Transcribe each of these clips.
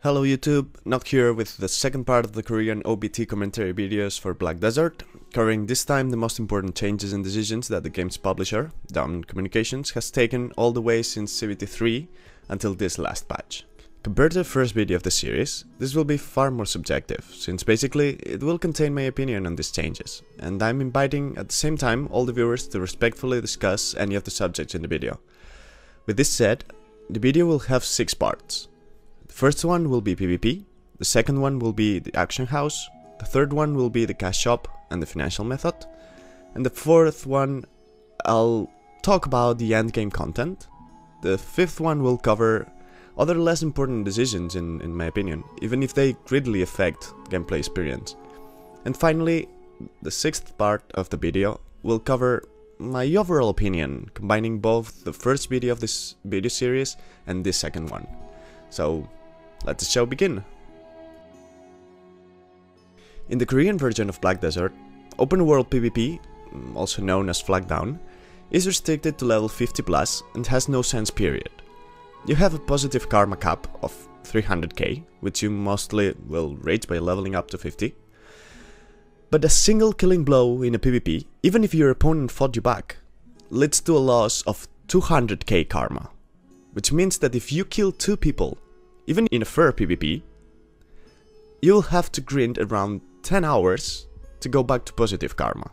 Hello YouTube, Not here with the second part of the Korean OBT commentary videos for Black Desert, covering this time the most important changes and decisions that the game's publisher, DAUM Communications, has taken all the way since CBT 3 until this last patch. Compared to the first video of the series, this will be far more subjective, since basically it will contain my opinion on these changes, and I'm inviting at the same time all the viewers to respectfully discuss any of the subjects in the video. With this said, the video will have 6 parts. The first one will be PvP, the second one will be the action house, the third one will be the cash shop and the financial method, and the fourth one I'll talk about the endgame content. The fifth one will cover other less important decisions in my opinion, even if they greatly affect gameplay experience. And finally, the sixth part of the video will cover my overall opinion, combining both the first video of this video series and this second one. So, let the show begin! In the Korean version of Black Desert, open world PvP, also known as Flag Down, is restricted to level 50 plus and has no sense period. You have a positive karma cap of 300k, which you mostly will reach by leveling up to 50. But a single killing blow in a PvP, even if your opponent fought you back, leads to a loss of 200k karma. Which means that if you kill 2 people, even in a fair PvP, you'll have to grind around 10 hours to go back to positive karma.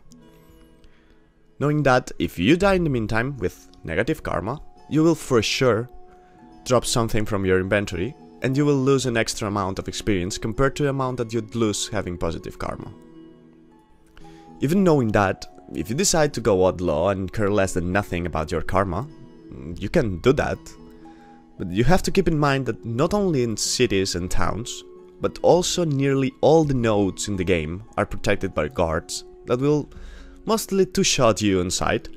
Knowing that if you die in the meantime with negative karma, you will for sure drop something from your inventory and you will lose an extra amount of experience compared to the amount that you'd lose having positive karma. Even knowing that, if you decide to go outlaw and care less than nothing about your karma, you can do that. But you have to keep in mind that not only in cities and towns, but also nearly all the nodes in the game are protected by guards that will mostly two-shot you on sight.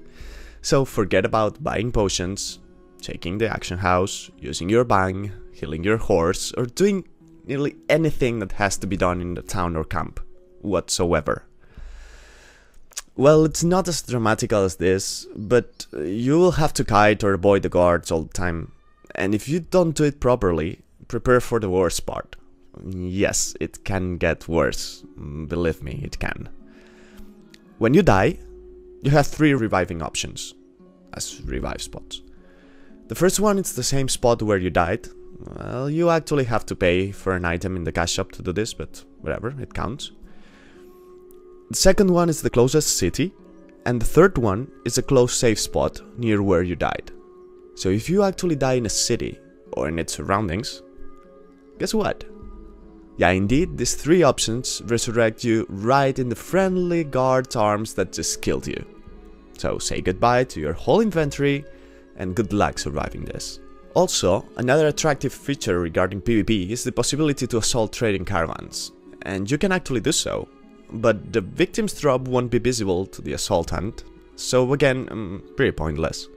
So forget about buying potions, taking the action house, using your bang, healing your horse, or doing nearly anything that has to be done in the town or camp whatsoever. Well, it's not as dramatical as this, but you will have to kite or avoid the guards all the time. And if you don't do it properly, prepare for the worst part. Yes, it can get worse. Believe me, it can. When you die, you have 3 reviving options as revive spots. The first one is the same spot where you died. Well, you actually have to pay for an item in the cash shop to do this, but whatever, it counts. The second one is the closest city, and the third one is a close save spot near where you died. So if you actually die in a city, or in its surroundings, guess what? Yeah, indeed, these 3 options resurrect you right in the friendly guard's arms that just killed you. So say goodbye to your whole inventory, and good luck surviving this. Also, another attractive feature regarding PvP is the possibility to assault trading caravans, and you can actually do so. But the victim's drop won't be visible to the assaultant, so again, pretty pointless.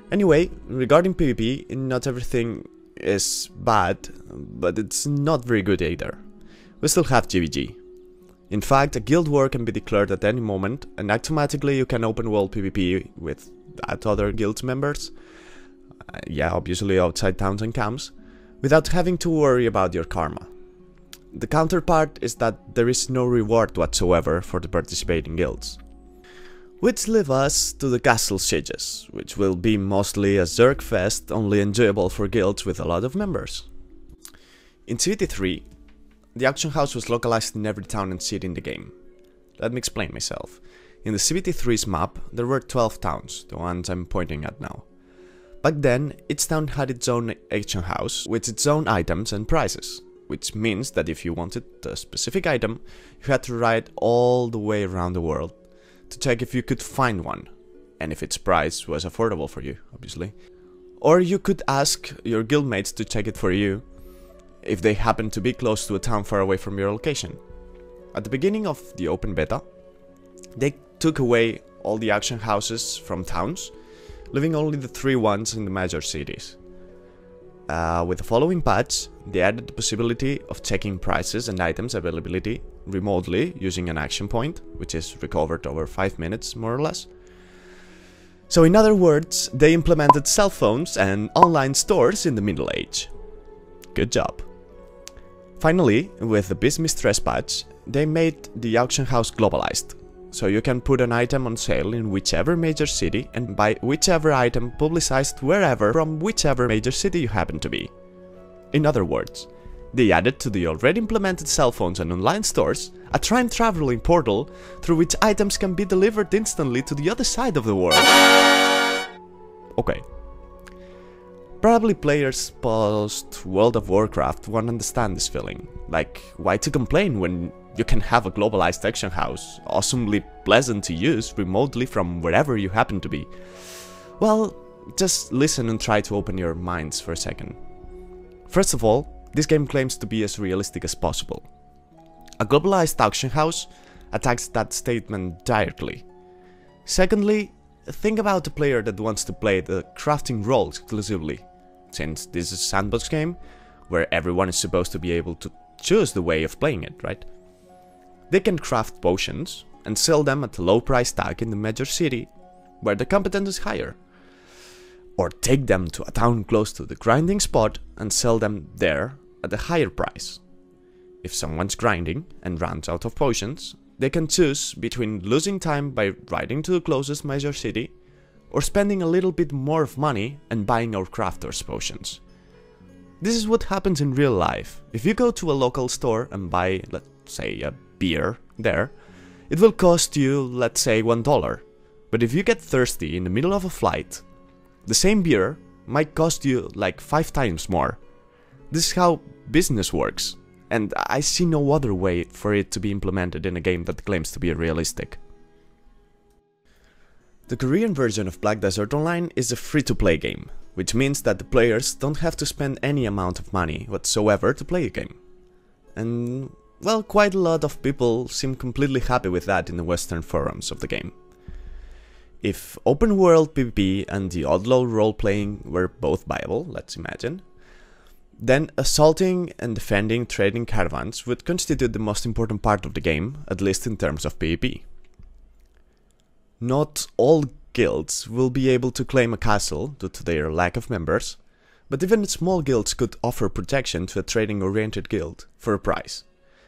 Anyway, regarding PvP, not everything is bad, but it's not very good either. We still have GVG. In fact, a guild war can be declared at any moment, and automatically you can open world PvP with that other guild members, yeah, obviously outside towns and camps, without having to worry about your karma. The counterpart is that there is no reward whatsoever for the participating guilds. Which leave us to the castle sieges, which will be mostly a Zerg fest, only enjoyable for guilds with a lot of members. In CBT 3, the auction house was localized in every town and city in the game. Let me explain myself. In the CBT 3's map, there were 12 towns, the ones I'm pointing at now. Back then, each town had its own auction house, with its own items and prices. Which means that if you wanted a specific item, you had to ride all the way around the world to check if you could find one, and if its price was affordable for you, obviously. Or you could ask your guildmates to check it for you, if they happen to be close to a town far away from your location. At the beginning of the open beta, they took away all the auction houses from towns, leaving only the 3 ones in the major cities. With the following patch, they added the possibility of checking prices and items availability remotely using an action point, which is recovered over 5 minutes more or less. So in other words, they implemented cell phones and online stores in the Middle Age. good job. Finally, with the Business Stress patch, they made the auction house globalized, so you can put an item on sale in whichever major city and buy whichever item publicized wherever from whichever major city you happen to be. In other words, they added to the already implemented cell phones and online stores a time traveling portal through which items can be delivered instantly to the other side of the world. Okay. Probably players post World of Warcraft won't understand this feeling. Like, why to complain when you can have a globalized auction house, awesomely pleasant to use remotely from wherever you happen to be? Well, just listen and try to open your minds for a second. First of all, this game claims to be as realistic as possible. A globalized auction house attacks that statement directly. Secondly, think about a player that wants to play the crafting role exclusively, since this is a sandbox game where everyone is supposed to be able to choose the way of playing it, right? They can craft potions and sell them at a low price tag in the major city where the competence is higher. Or take them to a town close to the grinding spot and sell them there at a higher price. If someone's grinding and runs out of potions, they can choose between losing time by riding to the closest major city or spending a little bit more of money and buying our crafters potions. This is what happens in real life. If you go to a local store and buy, let's say, a beer there, it will cost you, let's say, $1. But if you get thirsty in the middle of a flight, the same beer might cost you like 5 times more. This is how business works, and I see no other way for it to be implemented in a game that claims to be realistic. The Korean version of Black Desert Online is a free-to-play game, which means that the players don't have to spend any amount of money whatsoever to play a game. And, well, quite a lot of people seem completely happy with that in the Western forums of the game. If open world PvP and the outlaw role-playing were both viable, let's imagine, then assaulting and defending trading caravans would constitute the most important part of the game, at least in terms of PvP. Not all guilds will be able to claim a castle due to their lack of members, but even small guilds could offer protection to a trading-oriented guild for a price.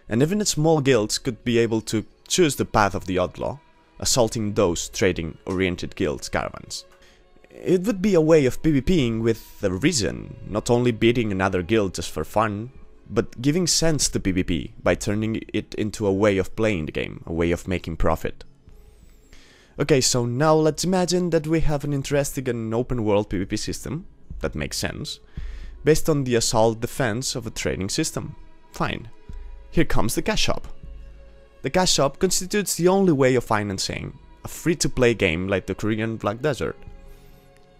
And even small guilds could be able to choose the path of the outlaw, assaulting those trading-oriented guilds' caravans. It would be a way of PvPing with a reason, not only beating another guild just for fun, but giving sense to PvP by turning it into a way of playing the game, a way of making profit. Okay, so now let's imagine that we have an interesting and open world PvP system, that makes sense, based on the assault defense of a trading system. Fine. Here comes the cash shop. The cash shop constitutes the only way of financing a free-to-play game like the Korean Black Desert.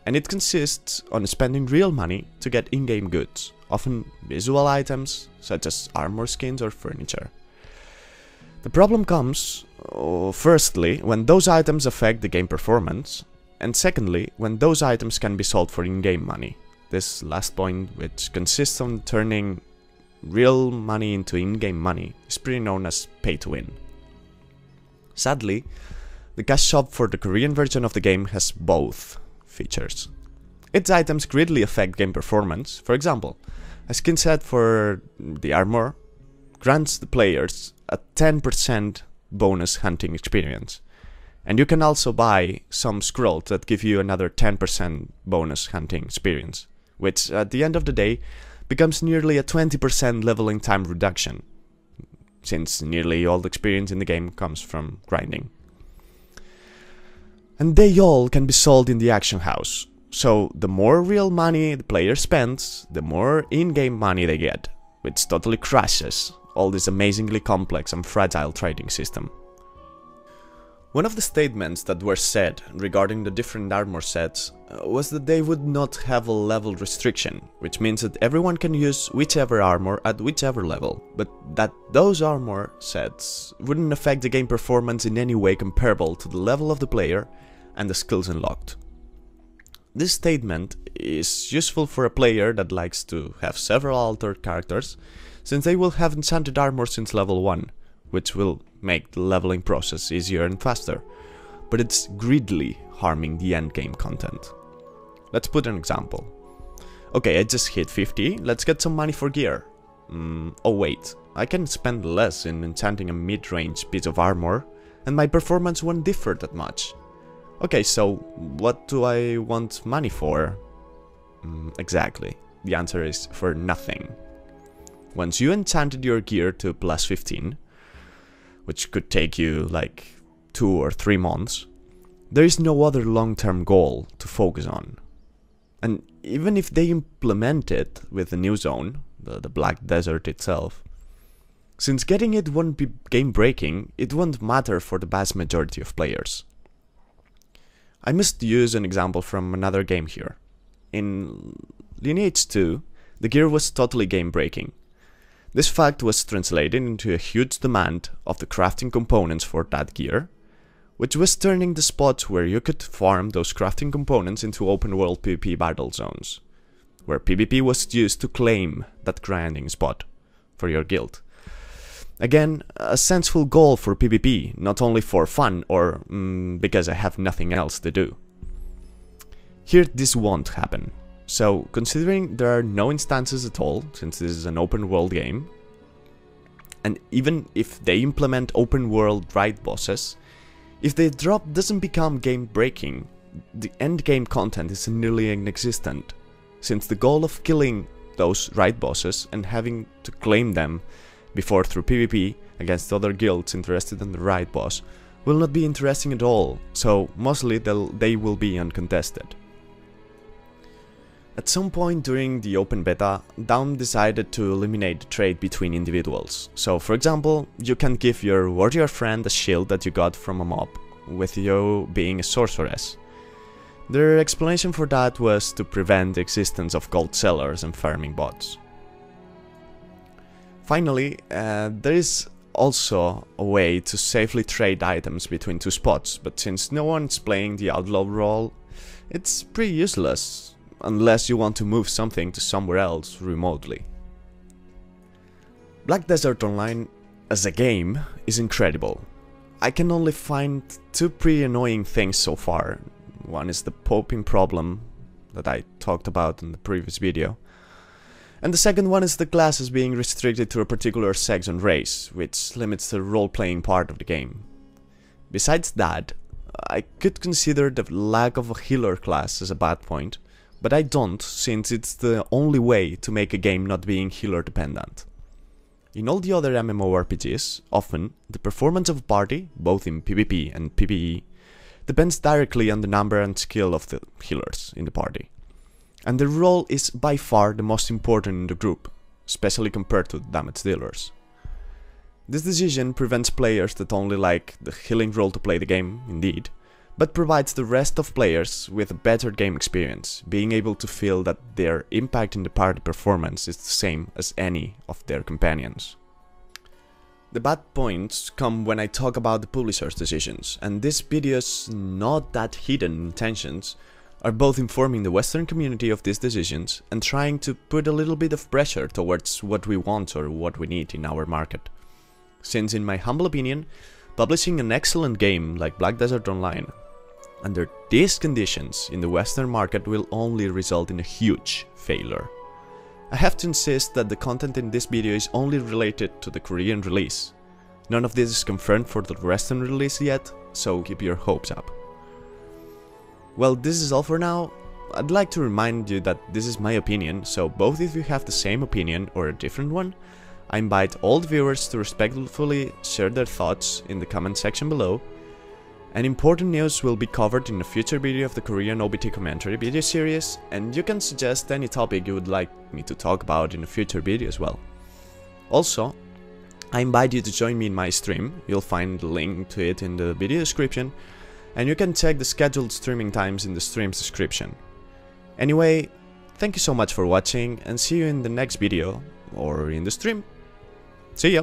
And it consists on spending real money to get in-game goods, often visual items such as armor skins or furniture. The problem comes, firstly, when those items affect the game performance, and secondly, when those items can be sold for in-game money. This last point, which consists on turning real money into in-game money, is pretty known as pay-to-win. Sadly, the cash shop for the Korean version of the game has both features. Its items greatly affect game performance. For example, a skin set for the armor grants the players a 10% bonus hunting experience. And you can also buy some scrolls that give you another 10% bonus hunting experience, which at the end of the day becomes nearly a 20% leveling time reduction, since nearly all the experience in the game comes from grinding. And they all can be sold in the auction house, so the more real money the player spends, the more in-game money they get, which totally crashes all this amazingly complex and fragile trading system. One of the statements that were said regarding the different armor sets was that they would not have a level restriction, which means that everyone can use whichever armor at whichever level, but that those armor sets wouldn't affect the game performance in any way comparable to the level of the player and the skills unlocked. This statement is useful for a player that likes to have several altered characters, since they will have enchanted armor since level 1, which will make the leveling process easier and faster, but it's greedily harming the endgame content. Let's put an example. Okay, I just hit 50, let's get some money for gear. Oh wait, I can spend less in enchanting a mid-range piece of armor, and my performance won't differ that much. Okay, so what do I want money for? Exactly, the answer is for nothing. Once you enchanted your gear to plus 15, which could take you like 2 or 3 months, there is no other long-term goal to focus on. And even if they implement it with the new zone, the Black Desert itself, since getting it won't be game-breaking, it won't matter for the vast majority of players. I must use an example from another game here. In Lineage 2, the gear was totally game-breaking. This fact was translated into a huge demand of the crafting components for that gear, which was turning the spots where you could farm those crafting components into open world PvP battle zones, where PvP was used to claim that grinding spot for your guild. Again, a sensible goal for PvP, not only for fun or because I have nothing else to do. Here this won't happen. So, considering there are no instances at all, since this is an open world game, and even if they implement open world raid bosses, if the drop doesn't become game breaking, the end game content is nearly inexistent, since the goal of killing those raid bosses and having to claim them before through PvP against other guilds interested in the raid boss will not be interesting at all, so mostly they will be uncontested. At some point during the open beta, DAUM decided to eliminate the trade between individuals. So for example, you can give your warrior friend a shield that you got from a mob, with you being a sorceress. Their explanation for that was to prevent the existence of gold sellers and farming bots. Finally, there is also a way to safely trade items between two spots, but since no one's playing the outlaw role, it's pretty useless, unless you want to move something to somewhere else remotely. Black Desert Online as a game is incredible. I can only find 2 pretty annoying things so far. One is the popping problem that I talked about in the previous video, and the second one is the classes being restricted to a particular sex and race, which limits the role-playing part of the game. Besides that, I could consider the lack of a healer class as a bad point, but I don't, since it's the only way to make a game not being healer dependent. In all the other MMORPGs, often, the performance of a party, both in PvP and PvE, depends directly on the number and skill of the healers in the party. And their role is by far the most important in the group, especially compared to damage dealers. This decision prevents players that only like the healing role to play the game, indeed, but provides the rest of players with a better game experience, being able to feel that their impact in the party performance is the same as any of their companions. The bad points come when I talk about the publisher's decisions, and this video's not that hidden intentions are both informing the Western community of these decisions and trying to put a little bit of pressure towards what we want or what we need in our market. Since in my humble opinion, publishing an excellent game like Black Desert Online under these conditions in the Western market will only result in a huge failure. I have to insist that the content in this video is only related to the Korean release. None of this is confirmed for the Western release yet, so keep your hopes up. Well, this is all for now. I'd like to remind you that this is my opinion, so both if you have the same opinion or a different one, I invite all the viewers to respectfully share their thoughts in the comment section below. And important news will be covered in a future video of the Korean OBT commentary video series, and you can suggest any topic you would like me to talk about in a future video as well. Also, I invite you to join me in my stream. You'll find the link to it in the video description, and you can check the scheduled streaming times in the stream's description. Anyway, thank you so much for watching, and see you in the next video, or in the stream. See ya!